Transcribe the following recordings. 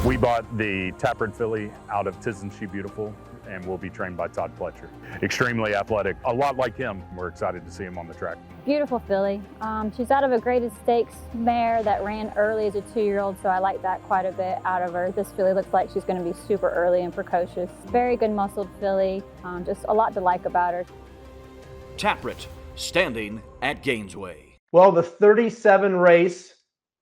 We bought the Taproot filly out of Tisn't She Beautiful and will be trained by Todd Fletcher. Extremely athletic, a lot like him. We're excited to see him on the track. Beautiful filly. She's out of a graded stakes mare that ran early as a 2-year-old, so I like that quite a bit out of her. This filly looks like she's going to be super early and precocious. Very good muscled filly, just a lot to like about her. Taproot, standing at Gainesway. Well, the 37 race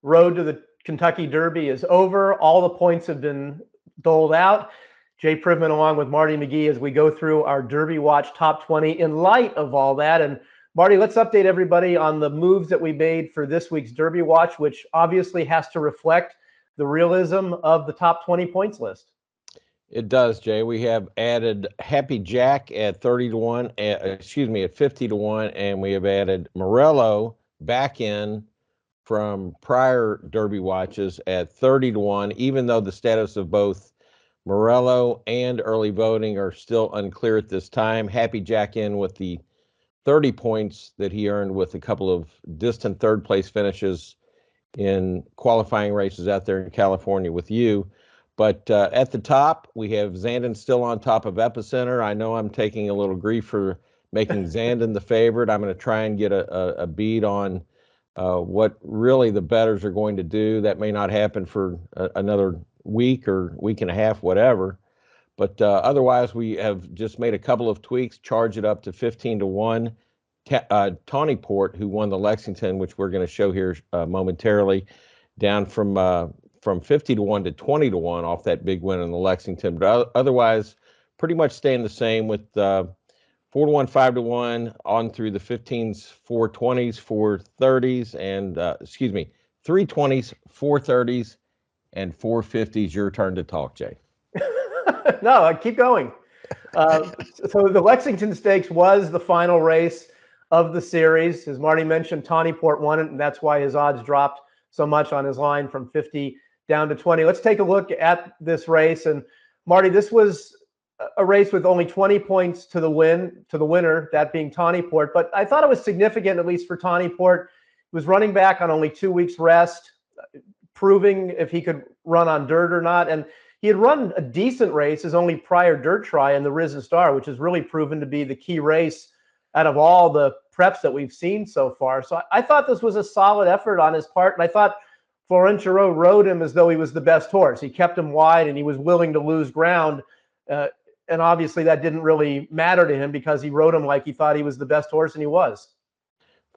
road to the Kentucky Derby is over. All the points have been doled out. Jay Privman along with Marty McGee as we go through our Derby Watch Top 20 in light of all that. And Marty, let's update everybody on the moves that we made for this week's Derby Watch, which obviously has to reflect the realism of the top 20 points list. It does, Jay. We have added Happy Jack at 30 to 1, at 50 to 1, and we have added Morello back in from prior Derby watches at 30 to 1, even though the status of both Morello and early voting are still unclear at this time. Happy Jack in with the 30 points that he earned with a couple of distant third place finishes in qualifying races out there in California with you. But at the top, we have Zandon still on top of Epicenter. I know I'm taking a little grief for making Zandon the favorite. I'm going to try and get a beat on what really the bettors are going to do. That may not happen for another week or week and a half, whatever. But otherwise, we have just made a couple of tweaks, charge it up to 15 to 1. Tawny Port, who won the Lexington, which we're going to show here momentarily, down from 50 to 1 to 20 to 1 off that big win in the Lexington. But otherwise, pretty much staying the same with 4 to 1, 5 to 1 on through the 15s, 420s, 430s, and 320s, 430s, and 450s. Your turn to talk, Jay. No, keep going. So the Lexington Stakes was the final race of the series. As Marty mentioned, Tawny Port won it, and that's why his odds dropped so much on his line from 50 down to 20. Let's take a look at this race. And Marty, this was a race with only 20 points to the winner, that being Tawny Port. But I thought it was significant, at least for Tawny Port. He was running back on only 2 weeks rest, proving if he could run on dirt or not. And he had run a decent race his only prior dirt try in the Risen Star, which has really proven to be the key race out of all the preps that we've seen so far. So I thought this was a solid effort on his part. And I thought Florentino rode him as though he was the best horse. He kept him wide and he was willing to lose ground. And obviously that didn't really matter to him because he rode him like he thought he was the best horse, and he was.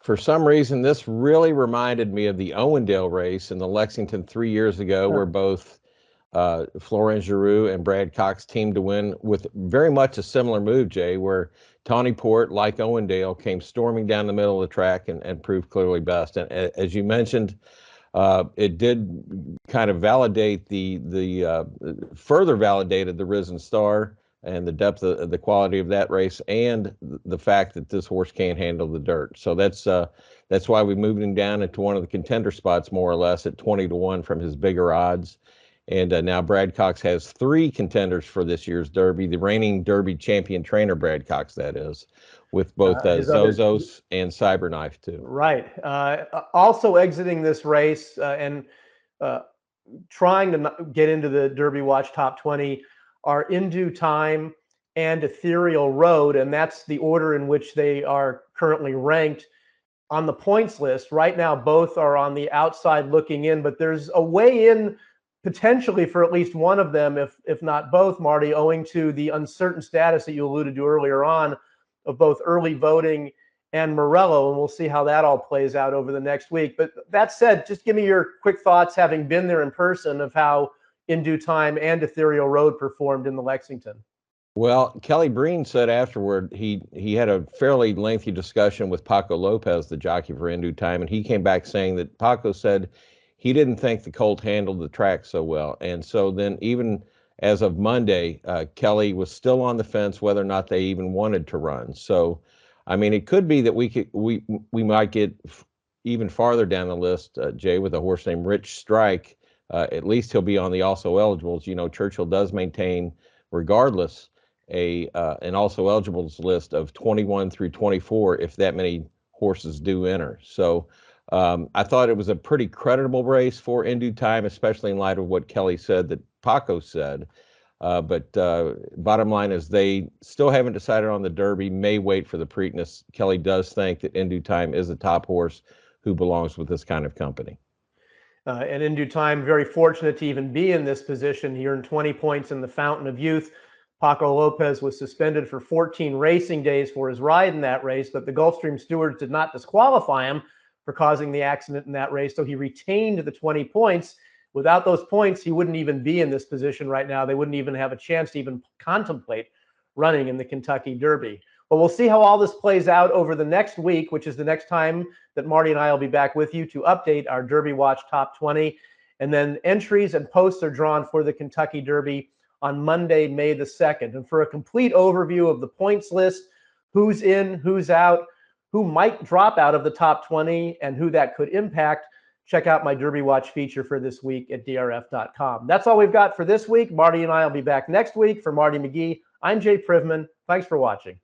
For some reason, this really reminded me of the Owendale race in the Lexington 3 years ago, where both Florent Giroux and Brad Cox teamed to win with very much a similar move, Jay, where Tawny Port, like Owendale, came storming down the middle of the track and proved clearly best. And as you mentioned, it did kind of validate further validated the Risen Star and the depth of the quality of that race, and the fact that this horse can't handle the dirt. So that's why we moved him down into one of the contender spots, more or less, at 20 to 1 from his bigger odds. And now Brad Cox has 3 contenders for this year's Derby, the reigning Derby champion trainer, Brad Cox, that is, with both Zozos and Cyberknife, too. Right. Also exiting this race and trying to get into the Derby Watch Top 20 are In Due Time and Ethereal Road, and that's the order in which they are currently ranked on the points list. Right now, both are on the outside looking in, but there's a way in potentially for at least one of them, if not both, Marty, owing to the uncertain status that you alluded to earlier on of both early voting and Morello, and we'll see how that all plays out over the next week. But that said, just give me your quick thoughts, having been there in person, of how In Due Time and Ethereal Road performed in the Lexington. Well, Kelly Breen said afterward he had a fairly lengthy discussion with Paco Lopez, the jockey for In Due Time, and he came back saying that Paco said he didn't think the colt handled the track so well. And so then even as of Monday, Kelly was still on the fence whether or not they even wanted to run. So, I mean, it could be that we might get even farther down the list, Jay, with a horse named Rich Strike. At least he'll be on the also eligibles. You know, Churchill does maintain, regardless, an also eligibles list of 21 through 24 if that many horses do enter. So I thought it was a pretty creditable race for In Due Time, especially in light of what Kelly said, that Paco said. But bottom line is they still haven't decided on the Derby, may wait for the Preakness. Kelly does think that In Due Time is a top horse who belongs with this kind of company. And In Due Time, very fortunate to even be in this position. He earned 20 points in the Fountain of Youth. Paco Lopez was suspended for 14 racing days for his ride in that race, but the Gulfstream stewards did not disqualify him for causing the accident in that race, so he retained the 20 points. Without those points, he wouldn't even be in this position right now. They wouldn't even have a chance to even contemplate running in the Kentucky Derby. But we'll see how all this plays out over the next week, which is the next time that Marty and I will be back with you to update our Derby Watch Top 20. And then entries and posts are drawn for the Kentucky Derby on Monday, May the 2nd. And for a complete overview of the points list, who's in, who's out, who might drop out of the top 20, and who that could impact, check out my Derby Watch feature for this week at DRF.com. That's all we've got for this week. Marty and I will be back next week. For Marty McGee, I'm Jay Privman. Thanks for watching.